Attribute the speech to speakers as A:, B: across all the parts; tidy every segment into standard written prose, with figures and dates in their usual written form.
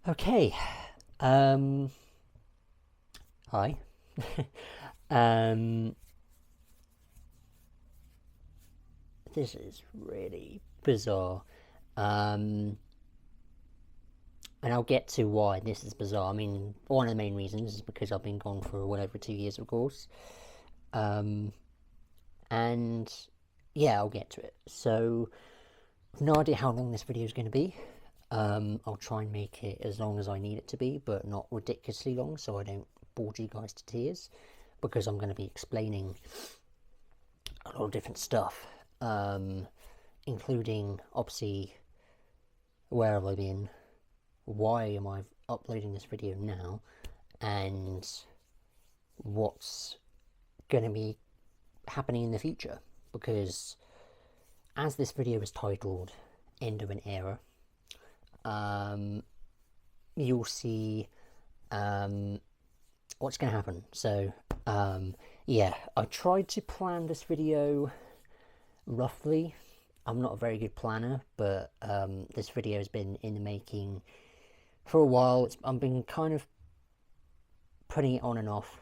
A: Okay. Um, Hi. um, this is really bizarre. Um, and I'll get to why this is bizarre. I mean, one of the main reasons is because I've been gone for well over 2 years, of course. Um, and yeah, I'll get to it. So, I've no idea how long this video is going to be. I'll try and make it as long as I need it to be, but not ridiculously long so I don't bore you guys to tears, because I'm going to be explaining a lot of different stuff, including obviously where have I been, why am I uploading this video now, and what's going to be happening in the future. Because as this video is titled End of an Era, you'll see what's going to happen. So yeah, I tried to plan this video roughly. I'm not a very good planner, but this video has been in the making for a while. I've been kind of putting it on and off,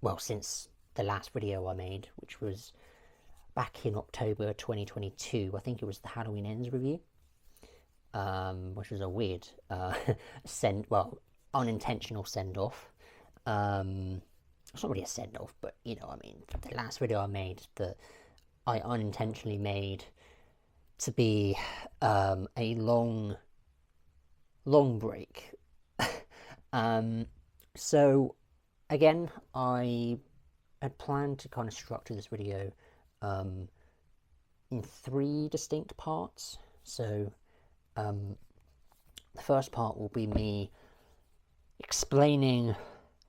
A: well, since the last video I made, which was back in October 2022. I think it was the Halloween Ends review, which was a weird unintentional send off. It's not really a send off, but you know, I mean, the last video I made that I unintentionally made to be a long break. So again, I had planned to kind of structure this video in three distinct parts. So the first part will be me explaining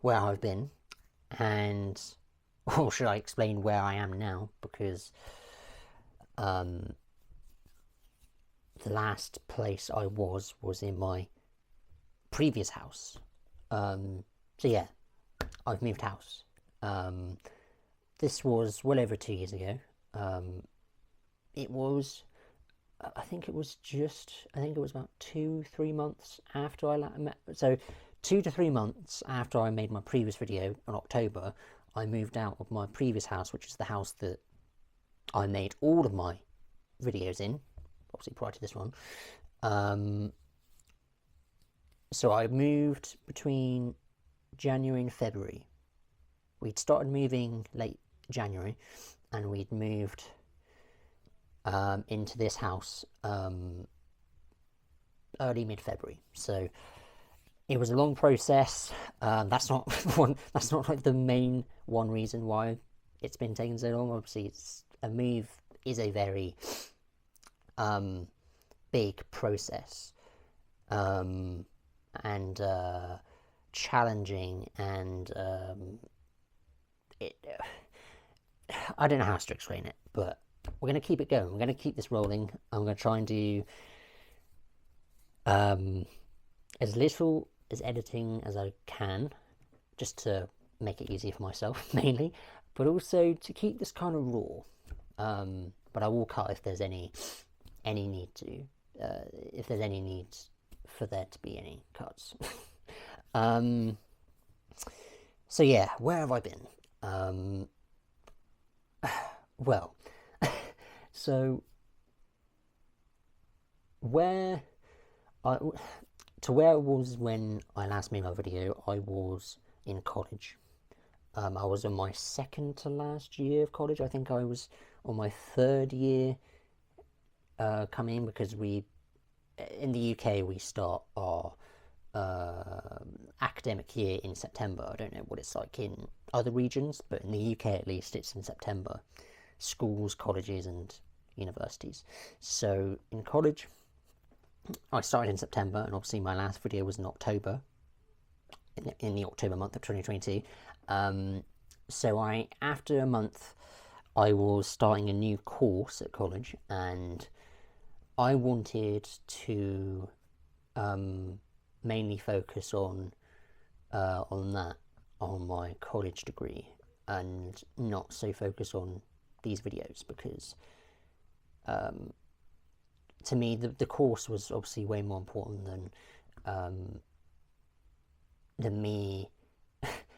A: where I've been, and or should I explain where I am now, because the last place I was in my previous house. So yeah, I've moved house. This was well over 2 years ago. It was, I think it was about 2-3 months after I met. So 2 to 3 months after I made my previous video in October, I moved out of my previous house, which is the house that I made all of my videos in, obviously prior to this one. So I moved between January and February. We'd started moving late January, and we'd moved into this house early mid-February. So it was a long process. That's not That's not like the main one reason why it's been taking so long. Obviously, a move is a very big process, and challenging, and I don't know how to explain it, but we're going to keep it going. We're going to keep this rolling. I'm going to try and do as little as editing as I can, just to make it easier for myself mainly, but also to keep this kind of raw. But I will cut if there's any need to, if there's any need for there to be any cuts. So yeah, where have I been? Well, so where I where I was when I last made my video, I was in college. I was in my second to last year of college. I think I was on my third year coming in, because in the UK we start our academic year in September. I don't know what it's like in other regions, but in the UK at least it's in September. Schools, colleges and universities. So in college I started in September, and obviously my last video was in October, in the October month of 2022. So after a month, I was starting a new course at college, and I wanted to mainly focus on that, on my college degree, and not so focus on these videos, because to me, the course was obviously way more important than me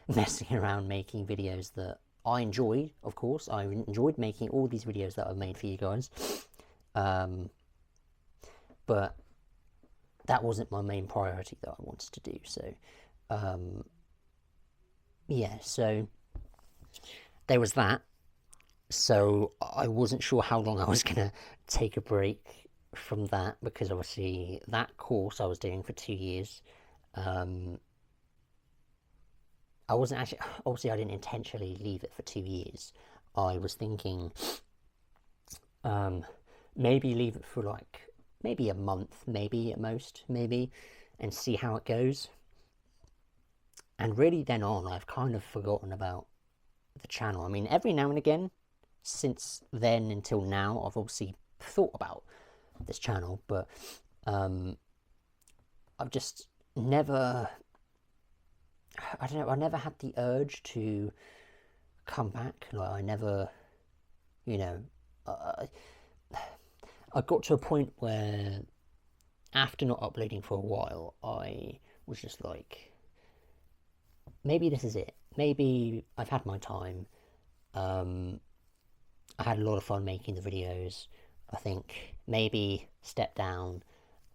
A: messing around making videos that I enjoyed. Of course, I enjoyed making all these videos that I've made for you guys, but that wasn't my main priority that I wanted to do. So, yeah, so there was that. So I wasn't sure how long I was gonna take a break from that, because obviously that course I was doing for 2 years. I wasn't actually, obviously I didn't intentionally leave it for 2 years. I was thinking maybe leave it for like maybe a month, maybe at most, maybe, and see how it goes. And really then on, I've kind of forgotten about the channel. I mean, every now and again, since then until now, I've obviously thought about this channel, but I've just never, I don't know, I never had the urge to come back. Like, I never, you know, I got to a point where after not uploading for a while, I was just like, maybe this is it. Maybe I've had my time. I had a lot of fun making the videos. I think maybe step down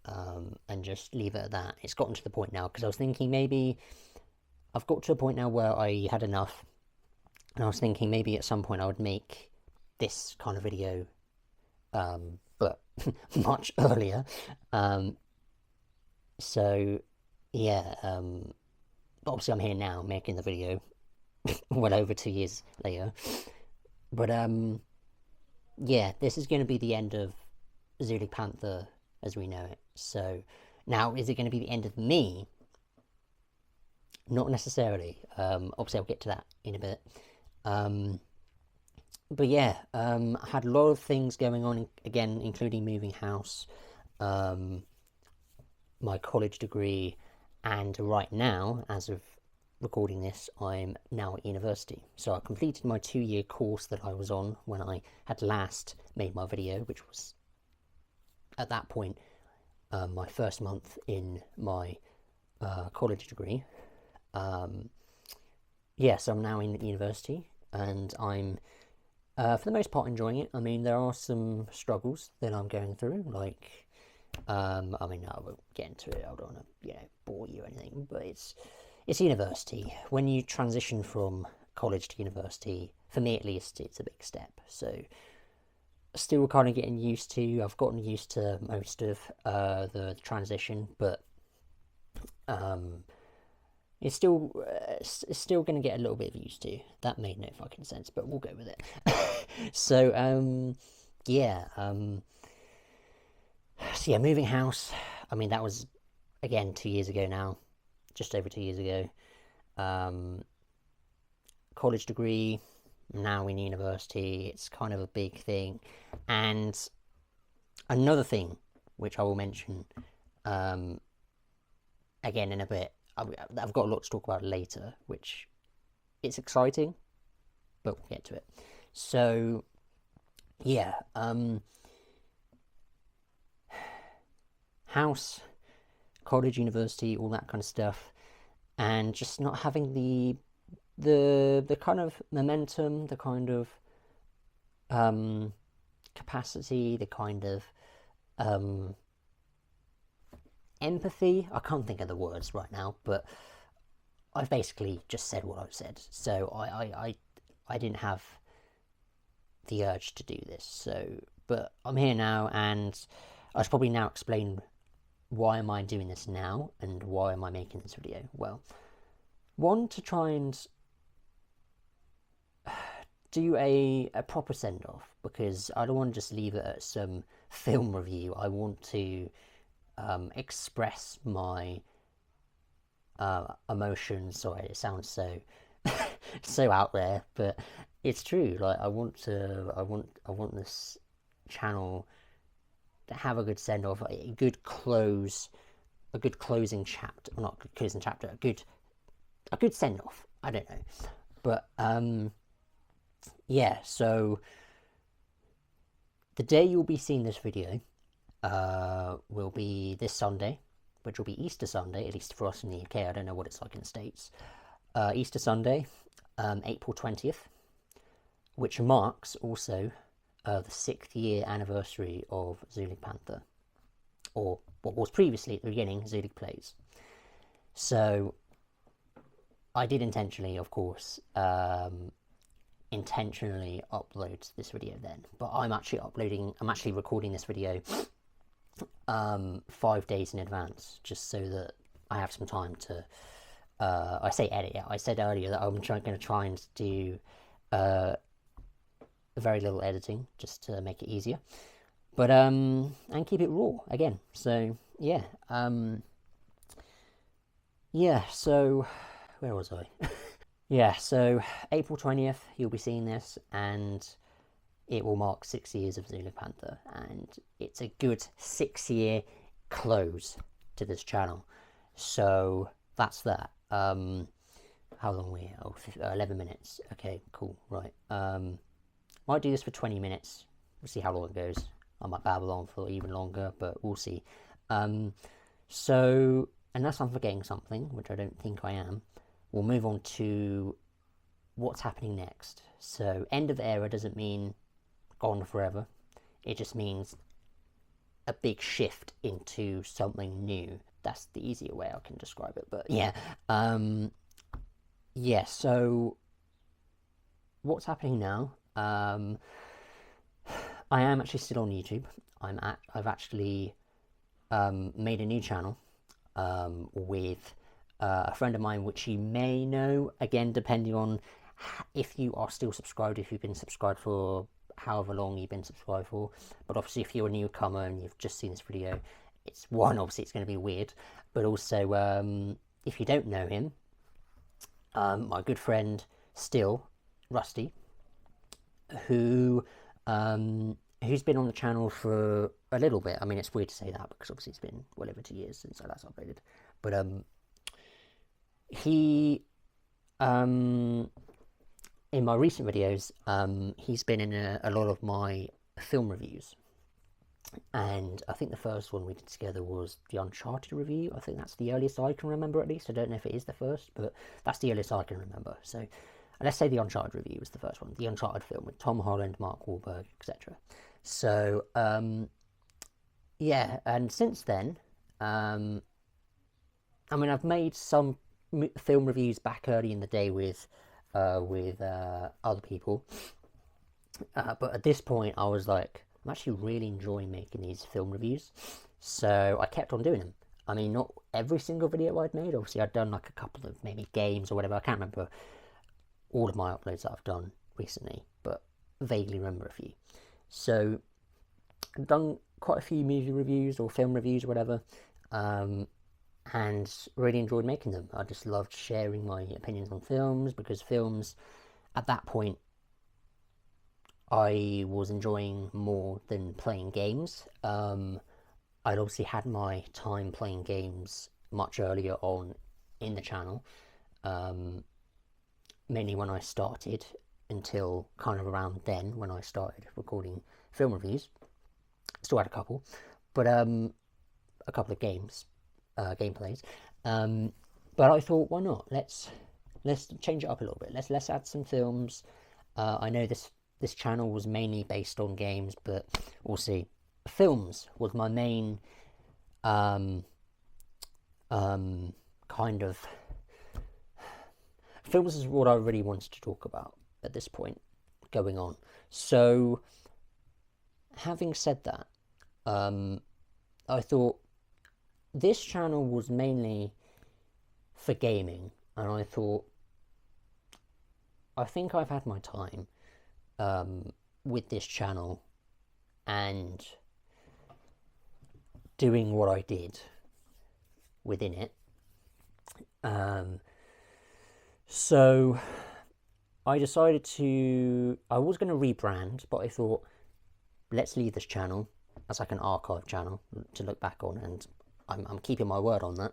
A: and just leave it at that. It's gotten to the point now, because I was thinking maybe I've got to a point now where I had enough, and I was thinking maybe at some point I would make this kind of video, but much earlier. So yeah, but obviously I'm here now making the video well over 2 years later. But yeah, this is going to be the end of Zulu Panther as we know it. So now, is it going to be the end of me? Not necessarily. Obviously I'll get to that in a bit. But yeah, I had a lot of things going on, again, including moving house, my college degree, and right now, as of recording this, I'm now at university. So I completed my 2-year course that I was on when I had last made my video, which was, at that point, my first month in my college degree. Yeah, so I'm now in university, and I'm, for the most part, enjoying it. I mean, there are some struggles that I'm going through, like, I mean, I won't get into it, I don't want to, bore you or anything, but it's university. When you transition from college to university, for me at least, it's a big step. So still kind of getting used to, I've gotten used to most of the transition, but it's still going to get a little bit of used to. That made no fucking sense, but we'll go with it. So yeah, so yeah, moving house. I mean, that was again 2 years ago now, just over 2 years ago. College degree, now in university. It's kind of a big thing. And another thing which I will mention again in a bit, I've got a lot to talk about later, which it's exciting, but we'll get to it. So yeah, house, college, university, all that kind of stuff, and just not having the kind of momentum, the kind of capacity, the kind of empathy. I can't think of the words right now, but I've basically just said what I've said. So I didn't have the urge to do this. So, but I'm here now, and I should probably now explain why am I doing this now, and why am I making this video. Well, one, to try and do a proper send-off, because I don't want to just leave it at some film review. I want to express my emotions. Sorry, it sounds so so out there, but it's true. Like, I want this channel to have a good send-off, a good closing chapter, well, not a good closing chapter, a good send-off. I don't know, but yeah. So the day you'll be seeing this video, will be this Sunday, which will be Easter Sunday, at least for us in the UK. I don't know what it's like in the States. Easter Sunday, April 20th, which marks also the 6th year anniversary of Zoolig Panther, or what was previously at the beginning Zoolig Plays. So I did intentionally, of course, intentionally upload this video then, but I'm actually recording this video 5 days in advance, just so that I have some time to, I say edit, yeah, I said earlier that I'm going to try and do very little editing, just to make it easier, but, and keep it raw, again, so, yeah, yeah, so, where was I? Yeah, so April 20th, you'll be seeing this, and it will mark 6 years of Zoolig Panther, and it's a good 6-year close to this channel. So that's that. How long are we here? Oh, 11 minutes. Okay, cool, right. Might do this for 20 minutes. We'll see how long it goes. I might babble on for even longer, but we'll see. So, unless I'm forgetting something, which I don't think I am, we'll move on to what's happening next. So, end of era doesn't mean gone forever. It just means a big shift into something new. That's the easier way I can describe it. But yeah, yeah. So, what's happening now? I am actually still on YouTube. I've actually made a new channel with a friend of mine, which you may know, again, depending on if you are still subscribed, if you've been subscribed for however long you've been subscribed for. But obviously, if you're a newcomer and you've just seen this video, obviously it's going to be weird, but also, if you don't know him, my good friend still, Rusty, who's been on the channel for a little bit. I mean, it's weird to say that because obviously it's been well over 2 years since I last uploaded, but he, in my recent videos, he's been in a lot of my film reviews, and I think the first one we did together was the Uncharted review. I think that's the earliest I can remember, at least. I don't know if it is the first, but that's the earliest I can remember. So let's say the Uncharted review was the first one, the Uncharted film with Tom Holland, Mark Wahlberg, etc. So, yeah, and since then, I mean, I've made some film reviews back early in the day with other people, but at this point I was like, I'm actually really enjoying making these film reviews, so I kept on doing them. I mean, not every single video I'd made, obviously I'd done like a couple of maybe games or whatever. I can't remember all of my uploads that I've done recently, but vaguely remember a few. So I've done quite a few movie reviews or film reviews or whatever, and really enjoyed making them. I just loved sharing my opinions on films, because films, at that point, I was enjoying more than playing games. I'd obviously had my time playing games much earlier on in the channel, mainly when I started, until kind of around then when I started recording film reviews. Still had a couple, but a couple of gameplays. But I thought, why not? Let's change it up a little bit. Let's add some films. I know this channel was mainly based on games, but we'll see. Films was my main kind of. Films is what I really wanted to talk about at this point going on. So, having said that, I thought this channel was mainly for gaming, and I thought, I think I've had my time with this channel and doing what I did within it. So I decided I was going to rebrand, but I thought, let's leave this channel as like an archive channel to look back on, and I'm keeping my word on that,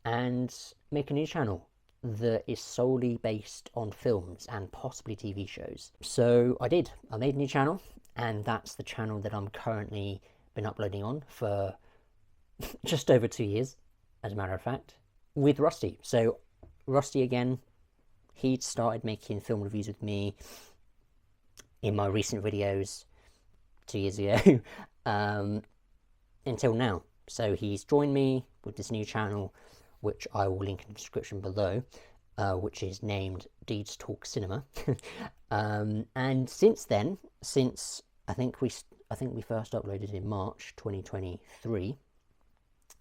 A: and make a new channel that is solely based on films and possibly TV shows. So I did. I made a new channel. and that's the channel that I'm currently been uploading on for just over 2 years, as a matter of fact, with Rusty. So Rusty, again, he started making film reviews with me in my recent videos 2 years ago until now. So he's joined me with this new channel, which I will link in the description below, which is named Deeds Talk Cinema. And since then, since I think we first uploaded in March 2023,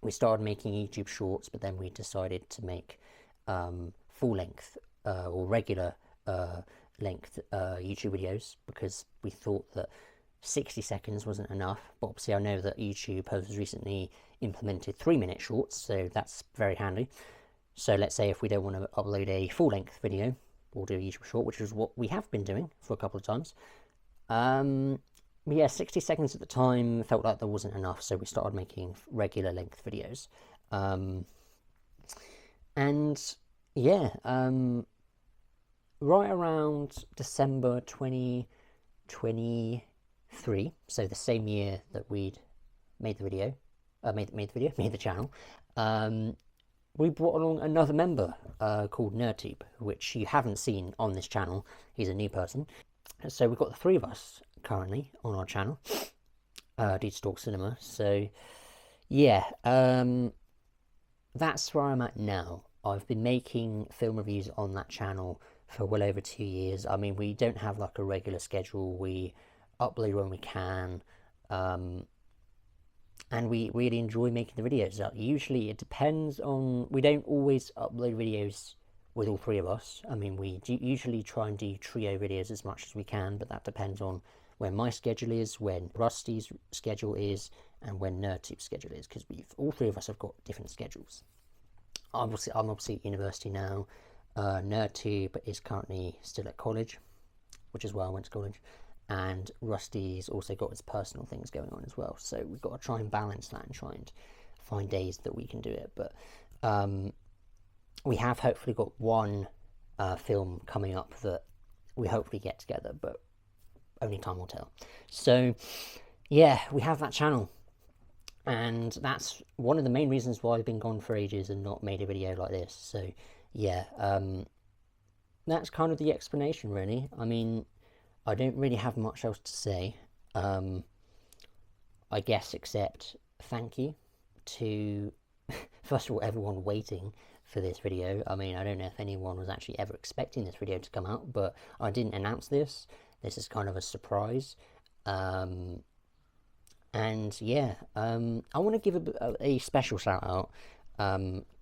A: we started making YouTube shorts, but then we decided to make full length or regular length YouTube videos, because we thought that 60 seconds wasn't enough. But obviously I know that YouTube has recently implemented 3-minute shorts, so that's very handy. So let's say if we don't want to upload a full-length video, we'll do a YouTube short, which is what we have been doing for a couple of times. But yeah, 60 seconds at the time felt like there wasn't enough, so we started making regular length videos. And yeah, right around December 2023, so the same year that we'd made the video, made the channel, we brought along another member called NerdTube, which you haven't seen on this channel. He's a new person. So we've got the 3 of us currently on our channel, Deeds Talk Cinema. So yeah, that's where I'm at now. I've been making film reviews on that channel for well over 2 years. I mean, we don't have like a regular schedule. We upload when we can, and we really enjoy making the videos. Usually it depends on, we don't always upload videos with all 3 of us. I mean, we usually try and do trio videos as much as we can, but that depends on when my schedule is, when Rusty's schedule is, and when NerdTube's schedule is, because all 3 of us have got different schedules. I'm obviously at university now. NerdTube is currently still at college, which is where I went to college, and Rusty's also got his personal things going on as well. So we've got to try and balance that and try and find days that we can do it. But we have hopefully got one film coming up that we hopefully get together, but only time will tell. So yeah, we have that channel, and that's one of the main reasons why I've been gone for ages and not made a video like this. So yeah, that's kind of the explanation, really. I mean, I don't really have much else to say, I guess, except thank you to first of all everyone waiting for this video. I mean, I don't know if anyone was actually ever expecting this video to come out, but I didn't announce this. This is kind of a surprise. And yeah, I want to give a special shout out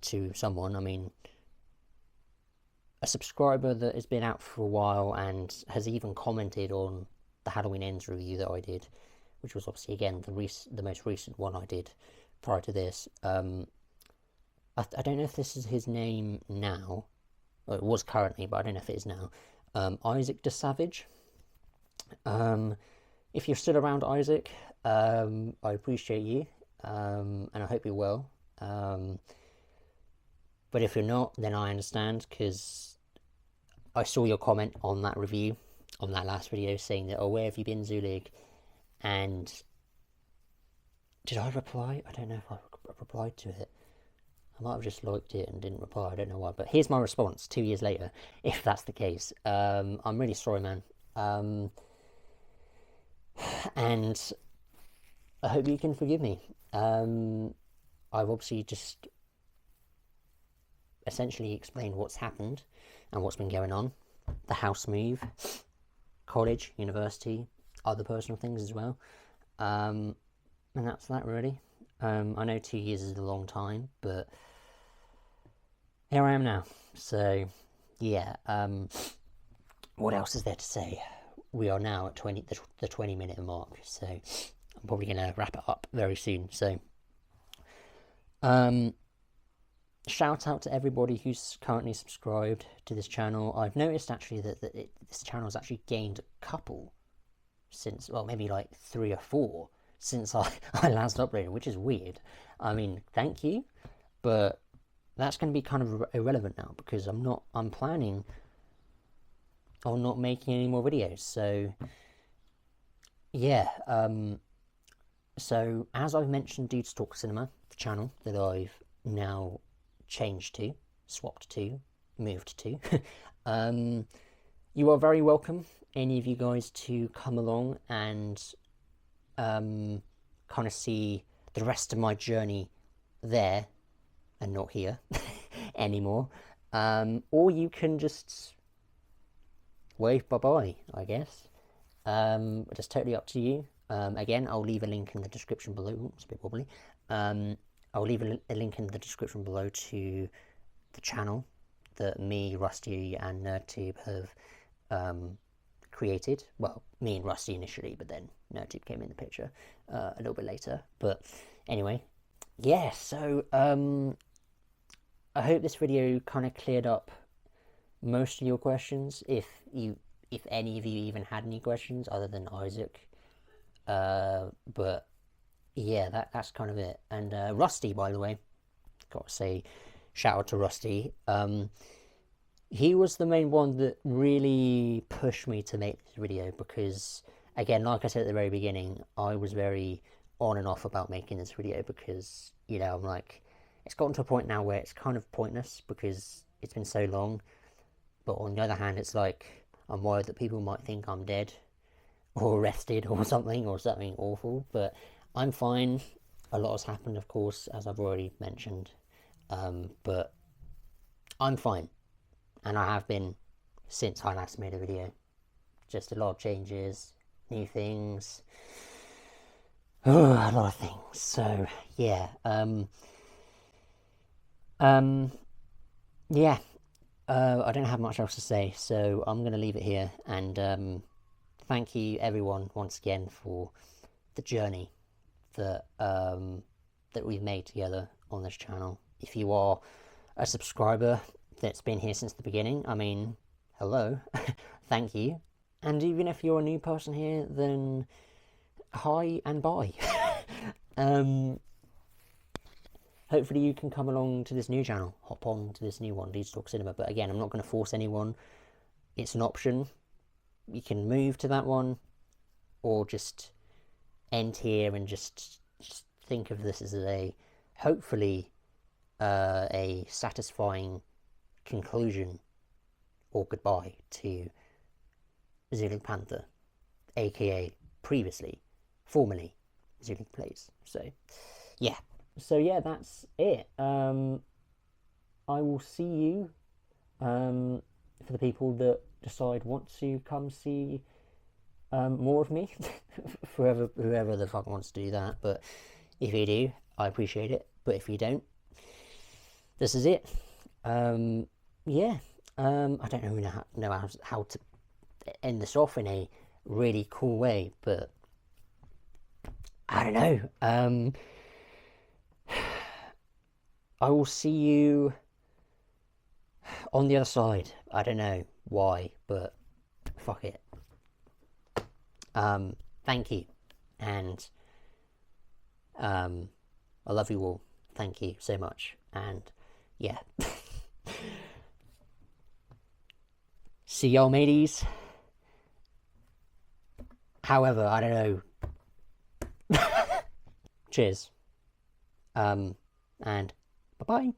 A: to someone. I mean, a subscriber that has been out for a while and has even commented on the Halloween Ends review that I did, which was obviously, again, the most recent one I did prior to this. I don't know if this is his name now. Well, it was currently, but I don't know if it is now. Isaac the Savage. If you're still around, Isaac, I appreciate you, and I hope you're well. But if you're not, then I understand, because I saw your comment on that review, on that last video, saying that, oh, where have you been, Zulig? And did I reply? I don't know if I replied to it. I might have just liked it and didn't reply, I don't know why. But here's my response 2 years later, if that's the case. I'm really sorry, man. And I hope you can forgive me. I've obviously just essentially explained what's happened and what's been going on. The house move, college, university, other personal things as well. And that's that, really. I know 2 years is a long time, but here I am now. So yeah, what else is there to say? We are now at the 20-minute mark, so I'm probably going to wrap it up very soon. So shout out to everybody who's currently subscribed to this channel. I've noticed actually that this channel has actually gained a couple since, well, maybe like 3 or 4 since I last uploaded, which is weird. I mean, thank you, but that's going to be kind of irrelevant now, because I'm planning on not making any more videos. So yeah, so as I've mentioned, Dudes Talk Cinema, the channel that I've now changed to, swapped to, moved to, you are very welcome, any of you guys, to come along and kind of see the rest of my journey there and not here anymore. Or you can just wave bye-bye, I guess. It's totally up to you. Again, I'll leave a link in the description below. Ooh, it's a bit wobbly. I'll leave a link in the description below to the channel that me, Rusty, and NerdTube have created. Well, me and Rusty initially, but then NerdTube came in the picture a little bit later. But anyway, yeah, so I hope this video kind of cleared up most of your questions, if any of you even had any questions other than Isaac. But yeah, that's kind of it. And Rusty, by the way, gotta say, shout out to Rusty. He was the main one that really pushed me to make this video because, again, like I said at the very beginning, I was very on and off about making this video because, you know, I'm like, it's gotten to a point now where it's kind of pointless because it's been so long. But on the other hand, it's like, I'm worried that people might think I'm dead or arrested or something awful. But I'm fine. A lot has happened, of course, as I've already mentioned. But I'm fine. And I have been since I last made a video. Just a lot of changes, new things. Oh, a lot of things. So, yeah. Yeah. I don't have much else to say, so I'm going to leave it here. And thank you, everyone, once again, for the journey that that we've made together on this channel. If you are a subscriber that's been here since the beginning, I mean, hello, thank you. And even if you're a new person here, then hi and bye. Hopefully you can come along to this new channel, hop on to this new one, Dudes Talk Cinema. But again, I'm not going to force anyone. It's an option. You can move to that one, or just end here and just think of this as a, hopefully, a satisfying conclusion or goodbye to Zulu Panther, aka previously, formerly Zulu Plays. So, yeah. So yeah, that's it. I will see you, for the people that decide want to come see more of me, for whoever the fuck wants to do that. But if you do, I appreciate it. But if you don't, this is it. Yeah. I don't really know how to end this off in a really cool way, but I don't know. I will see you on the other side. I don't know why, but fuck it. Thank you. And I love you all. Thank you so much. And yeah. See y'all, mateys. However, I don't know. Cheers. And bye-bye.